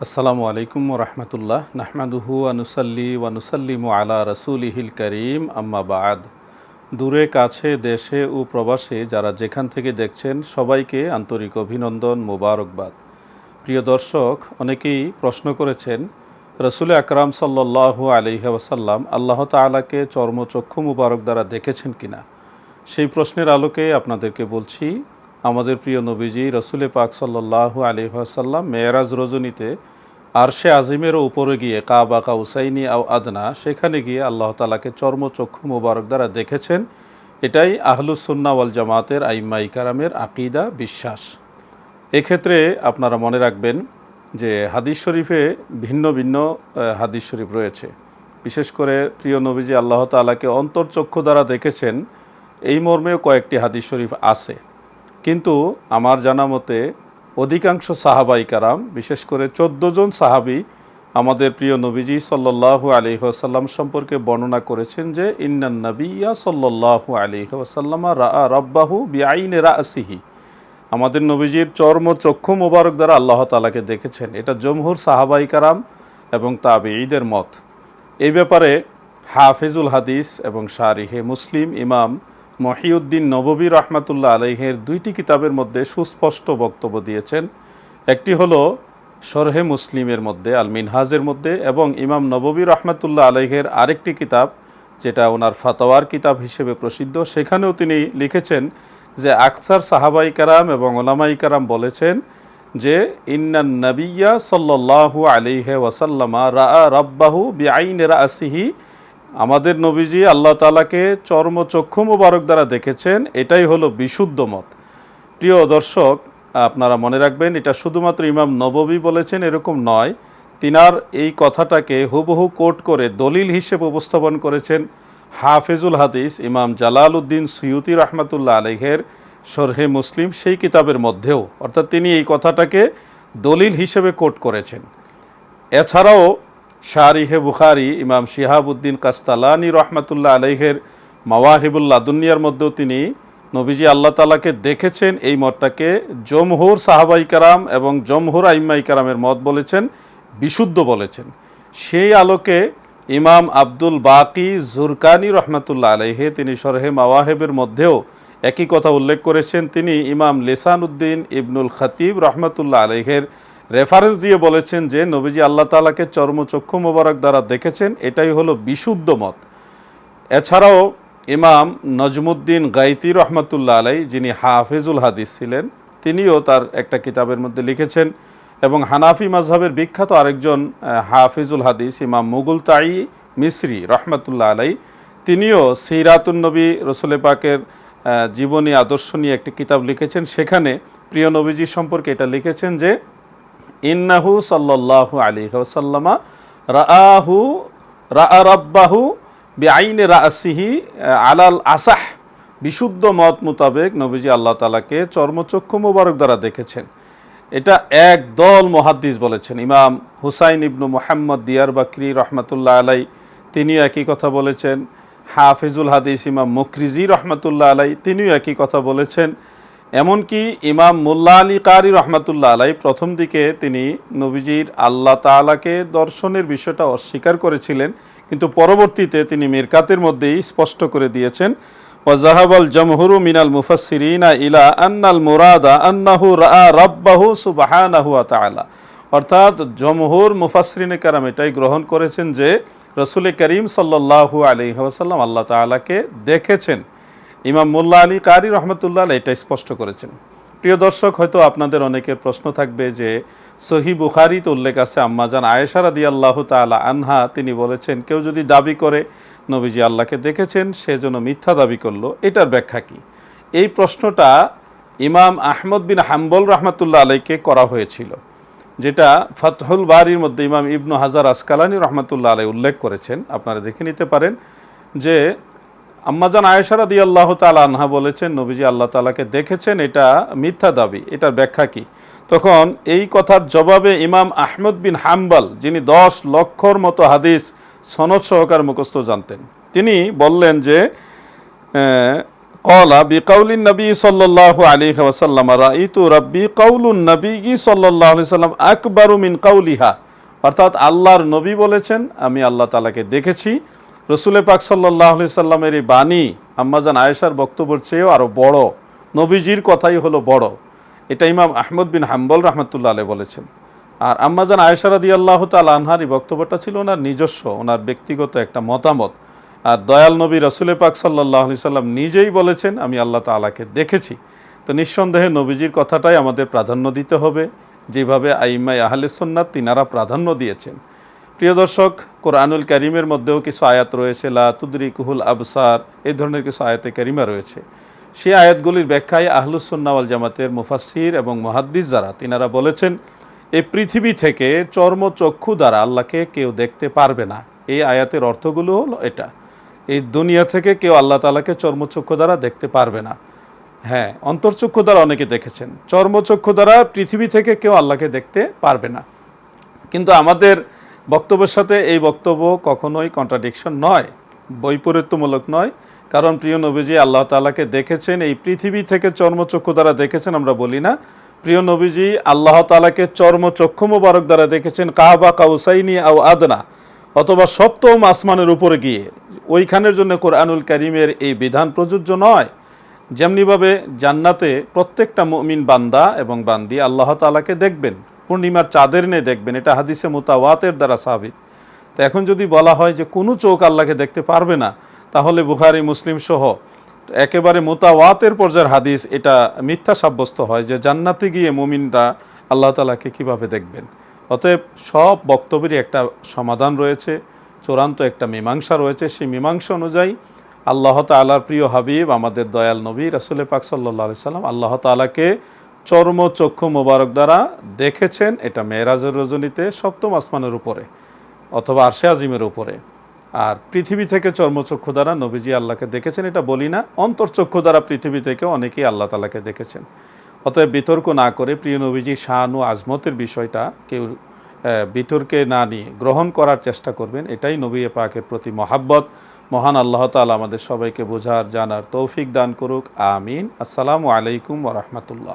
আসসালামু আলাইকুম রহমতুল্লাহ নাহমাদুহু আনুসাল্লি ওয়ানুসাল্লিমু আলা রসুলিহিল করিম আম্মা বাদ। দূরে কাছে দেশে ও প্রবাসে যারা যেখান থেকে দেখছেন সবাইকে আন্তরিক অভিনন্দন, মোবারকবাদ। প্রিয় দর্শক, অনেকেই প্রশ্ন করেছেন রসুল আকরাম সাল্লাল্লাহু আলাইহি ওয়াসাল্লাম আল্লাহ তাআলাকে চর্মচক্ষু মুবারক দ্বারা দেখেছেন কিনা। সেই প্রশ্নের আলোকে আপনাদেরকে বলছি, আমাদের প্রিয় নবীজি রসুল পাক সাল্লাল্লাহু আলাইহি ওয়াসাল্লাম মেরাজ রজনীতে আরশে আজিমেরও উপরে গিয়ে কাবা কাউসাইনি আও আদনা, সেখানে গিয়ে আল্লাহ তাআলাকে চর্মচক্ষু মুবারক দ্বারা দেখেছেন। এটাই আহলুস সুন্নাহ ওয়াল জামাতের আইম্মায়ে কেরামের আকিদা, বিশ্বাস। এক্ষেত্রে আপনারা মনে রাখবেন যে হাদিস শরীফে ভিন্ন ভিন্ন হাদিস শরীফ রয়েছে। বিশেষ করে প্রিয় নবীজি আল্লাহ তাআলাকে অন্তর্চক্ষু দ্বারা দেখেছেন, এই মর্মেও কয়েকটি হাদিস শরীফ আছে। কিন্তু আমার জানা মতে অধিকাংশ সাহাবাই কারাম, বিশেষ করে 14 জন সাহাবী আমাদের প্রিয় নবীজি সাল্লাল্লাহু আলাইহি ওয়াসাল্লাম সম্পর্কে বর্ণনা করেছেন যে ইন্নান নাবিয়্যা সাল্লাল্লাহু আলাইহি ওয়াসাল্লাম রাআ রাব্বাহু বিআইনি রাসিহি, আমাদের নবীজির চর্মচক্ষু মোবারক দ্বারা আল্লাহ তাআলাকে দেখেছেন। এটা জমহুর সাহাবাই কারাম এবং তাবেঈদের মত। এই ব্যাপারে হাফিজুল হাদিস এবং শারিহে মুসলিম ইমাম মহিউদ্দিন নববী রহমাতুল্লাহ আলাইহের দুইটি কিতাবের মধ্যে সুস্পষ্ট বক্তব্য দিয়েছেন। একটি হলো শরহে মুসলিমের মধ্যে আল মিনহাজের মধ্যে, এবং ইমাম নববী রহমাতুল্লাহ আলাইহের আরেকটি কিতাব যেটা ওনার ফাতাওয়ার কিতাব হিসেবে প্রসিদ্ধ, সেখানেও তিনি লিখেছেন যে আকসার সাহাবাই কারাম এবং ওলামাই কারাম বলেছেন যে ইন্নান নাবিয়্যা সাল্লাল্লাহু আলাইহি ওয়াসাল্লামা রাআ রাব্বাহু বিআইনি রাসিহি, আমাদের নবীজি আল্লাহ তাআলাকে চর্মচক্ষু মুবারক দ্বারা দেখেছেন। এটাই হলো বিশুদ্ধ মত। প্রিয় দর্শক, আপনারা মনে রাখবেন এটা শুধুমাত্র ইমাম নববী বলেছেন এরকম নয়, তিনার এই কথাটাকে হুবহু কোট করে দলিল হিসেবে উপস্থাপন করেছেন হাফিজুল হাদিস ইমাম জালালউদ্দিন সুয়ুতি রহমাতুল্লাহ আলাইহের শরহে মুসলিম সেই কিতাবের মধ্যেও, অর্থাৎ তিনি এই কথাটাকে দলিল হিসেবে কোট করেছেন। এছাড়াও শারিহে বুখারী ইমাম শিহাবুদ্দিন কাস্তালানি রহমাতুল্লাহ আলাইহের মাওয়াহিবুল লাদুনিয়ার মধ্যেও তিনি নবীজি আল্লাহ তাআলাকে দেখেছেন এই মতটাকে জমহুর সাহাবাই কারাম এবং জমহুর আইম্মাই কারামের মত বলেছেন, বিশুদ্ধ বলেছেন। সেই আলোকে ইমাম আব্দুল বাকি জুরকানি রহমাতুল্লাহ আলাইহে তিনি শরহে মাওয়াহিবের মধ্যেও একই কথা উল্লেখ করেছেন। তিনি ইমাম লিসানুদ্দিন ইবনুল খতিব রহমাতুল্লাহ আলাইহের রেফারেন্স দিয়ে বলেছেন যে নবীজি আল্লাহ তাআলাকে চর্মচক্ষু মোবারক দ্বারা দেখেছেন, এটাই হলো বিশুদ্ধ মত। এছাড়াও ইমাম নজমুদ্দিন গাইতি রহমাতুল্লাহ আলাই, যিনি হাফিজুল হাদিস ছিলেন, তিনিও তার একটা কিতাবের মধ্যে লিখেছেন। এবং হানাফি মাযহাবের বিখ্যাত আরেকজন হাফিজুল হাদিস ইমাম মুগলতাই মিসরি রহমাতুল্লাহ আলাই, তিনিও সিরাতুন নবী রসুল পাকের জীবনী আদর্শ নিয়ে একটি কিতাব লিখেছেন। সেখানে প্রিয় নবীজি সম্পর্কে এটা লিখেছেন যে ইন্নাহু সাল্লাল্লাহু আলাইহি ওয়াসাল্লামা রাআ রাব্বাহু বিআইনি রাসিহি আলাল আসাহ, বিশুদ্ধ মত মোতাবেক নবীজি আল্লাহ তাআলাকে চর্মচক্ষু মুবারক দ্বারা দেখেছেন। এটা একদল মুহাদ্দিস বলেছেন। ইমাম হুসাইন ইবনু মুহাম্মদ দিয়ারবাকরি রহমাতুল্লাহ আলাই তিনিও একই কথা বলেছেন। হাফিজুল হাদিস ইমাম মুকরিজি রহমাতুল্লাহ আলাই তিনিও একই কথা বলেছেন। এমনকি ইমাম মোল্লা আলী কারি রহমাতুল্লাহ আলাই প্রথম দিকে তিনি নবীজির আল্লাহ তাআলাকে দর্শনের বিষয়টা অস্বীকার করেছিলেন, কিন্তু পরবর্তীতে তিনি মিরকাতের মধ্যেই স্পষ্ট করে দিয়েছেন ওয়াজাহাবাল জামহুরু মিনাল মুফাসসিরিনা ইলা আন্নাল মুরাদা আন্নাহু রাআ রাব্বাহু সুবহানাহু ওয়া তাআলা, অর্থাৎ জমহুর মুফাসসিরিনে কেরাম এটাই গ্রহণ করেছেন যে রাসূল করিম সাল্লাল্লাহু আলাইহি ওয়াসাল্লাম আল্লাহ তাআলাকে দেখেছেন। ইমাম মোল্লা আলী কারি রহমতুল্লাহ এটা স্পষ্ট করেছেন। প্রিয় দর্শক, হয়তো আপনাদের অনেকের প্রশ্ন থাকবে যে সহিহ বুখারীতে উল্লেখ আছে আম্মাজান আয়েশা রাদিয়াল্লাহু তাআলা আনহা তিনি বলেছেন কেউ যদি দাবি করে নবীজি আল্লাহকে দেখেছেন সে যেন মিথ্যা দাবি করলো, এটার ব্যাখ্যা কি? এই প্রশ্নটা ইমাম আহমদ বিন হাম্বল রহমতুল্লাহ আলাইকে করা হয়েছিল, যেটা ফাতহুল বারির মধ্যে ইমাম ইবনু হাজার আসকালানি রহমতুল্লাহ আলাই উল্লেখ করেছেন। আপনারা দেখে নিতে পারেন যে আম্মাজান আয়েশা রাদিয়াল্লাহু তাআলা আনহা বলেছেন নবীজি আল্লাহ তাআলাকে দেখেছেন, এটা মিথ্যা দাবি, এটার ব্যাখ্যা কি? তখন এই কথার জবাবে ইমাম আহমদ বিন হাম্বল, যিনি 10 লক্ষর মতো হাদিস সনদ সহকার মুখস্থ জানতেন, তিনি বললেন যে ক্বালা বিকাউলিন নবী সাল্লাল্লাহু আলাইহি ওয়াসাল্লাম রাআইতু রাব্বি কাউলুন নবী সাল্লাল্লাহু আলাইহি ওয়াসাল্লাম আকবারু মিন কাউলিহা, অর্থাৎ আল্লাহর নবী বলেছেন আমি আল্লাহ তাআলাকে দেখেছি। রসুল পাক সাল্লাল্লাহু আলাইহি সাল্লামের এই বাণী আম্মাজান আয়েশার বক্তব্যের চেয়েও আরও বড়, নবীজির কথাই হলো বড়। এটা ইমাম আহমদ বিন হাম্বল রাহমাতুল্লাহ আলাইহি বলেছেন। আর আম্মাজান আয়েশা রাদিয়াল্লাহু তাআলা আনহার এই বক্তব্যটা ছিল ওনার নিজস্ব, ওনার ব্যক্তিগত একটা মতামত। আর দয়াল নবী রসুল পাক সাল্লাল্লাহু আলাইহি সাল্লাম নিজেই বলেছেন আমি আল্লাহ তাআলাকে দেখেছি। তো নিঃসন্দেহে নবীজির কথাটাই আমাদের প্রাধান্য দিতে হবে, যেভাবে আইম্মায়ে আহলে সুন্নাত তিনারা প্রাধান্য দিয়েছেন। প্রিয় দর্শক, কোরআনুল কারীমের মধ্যেও কিছু আয়াত রয়েছে, লা তুদরিকুহুল আবসার, এই ধরনের কিছু আয়াতে কারিমা রয়েছে। সেই আয়াতগুলির ব্যাখ্যায় আহলুস সুন্নাহ ওয়াল জামাতের মুফাসসির এবং মুহাদ্দিস যারা তিনারা বলেছেন এই পৃথিবী থেকে চর্মচক্ষু দ্বারা আল্লাহকে কেউ দেখতে পারবে না। এই আয়াতের অর্থগুলো হলো এটা, এই দুনিয়া থেকে কেউ আল্লাহ তাআলাকে চর্মচক্ষু দ্বারা দেখতে পারবে না। হ্যাঁ, অন্তর্চক্ষু দ্বারা অনেকে দেখেছেন, চর্মচক্ষু দ্বারা পৃথিবী থেকে কেউ আল্লাহকে দেখতে পারবে না। কিন্তু আমাদের বক্তব্যের সাথে এই বক্তব্য কখনোই কন্ট্রাডিকশন নয়, বৈপরীত্যমূলক নয়। কারণ প্রিয় নবীজি আল্লাহ তাআলাকে দেখেছেন, এই পৃথিবী থেকে চর্মচক্ষু দ্বারা দেখেছেন আমরা বলি না। প্রিয় নবীজি আল্লাহ তাআলাকে চর্মচক্ষু মোবারক দ্বারা দেখেছেন কাবা কাউসাইনি আও আদনা, অথবা সপ্তম আসমানের উপরে গিয়ে। ওইখানের জন্য কোরআনুল কারীমের এই বিধান প্রযোজ্য নয়। যেমনিভাবে জান্নাতে প্রত্যেকটা মুমিন বান্দা এবং বান্দি আল্লাহ তাআলাকে দেখবেন, পূর্ণিমার চাঁদের নিয়ে দেখবেন, এটা হাদিসে মুতাওয়াতের দ্বারা সাবিত। তো এখন যদি বলা হয় যে কোনো চোখ আল্লাহকে দেখতে পারবে না, তাহলে বুখারী মুসলিম সহ একেবারে মুতাওয়াতের পর্যায়ের হাদিস এটা মিথ্যা সাব্যস্ত হয় যে জান্নাতে গিয়ে মুমিনরা আল্লাহ তাআলাকে কিভাবে দেখবেন। অতএব সব বক্তব্যেরই একটা সমাধান রয়েছে, চূড়ান্ত একটা মীমাংসা রয়েছে। সেই মীমাংসা অনুযায়ী আল্লাহ তাআলার প্রিয় হাবিব আমাদের দয়াল নবী রাসূল পাক সাল্লাল্লাহু আলাইহি সাল্লাম আল্লাহ তাআলাকে চর্মচক্ষু মোবারক দ্বারা দেখেছেন। এটা মেরাজের রজনীতে সপ্তম আসমানের উপরে অথবা আরশে আজিমের উপরে। আর পৃথিবী থেকে চর্মচক্ষু দ্বারা নবীজি আল্লাহকে দেখেছেন এটা বলি না, অন্তর্চক্ষু দ্বারা পৃথিবী থেকে অনেকেই আল্লাহ তাআলাকে দেখেছেন। অতএব বিতর্ক না করে প্রিয় নবীজি শান ও আজমতের বিষয়টা কেউ বিতর্কে না নিয়ে গ্রহণ করার চেষ্টা করবেন, এটাই নবী পাকের প্রতি মহাব্বত। মহান আল্লাহ তাআলা আমাদের সবাইকে বোঝার জানার তৌফিক দান করুক, আমিন। আসসালামু আলাইকুম ওয়া রাহমাতুল্লাহ।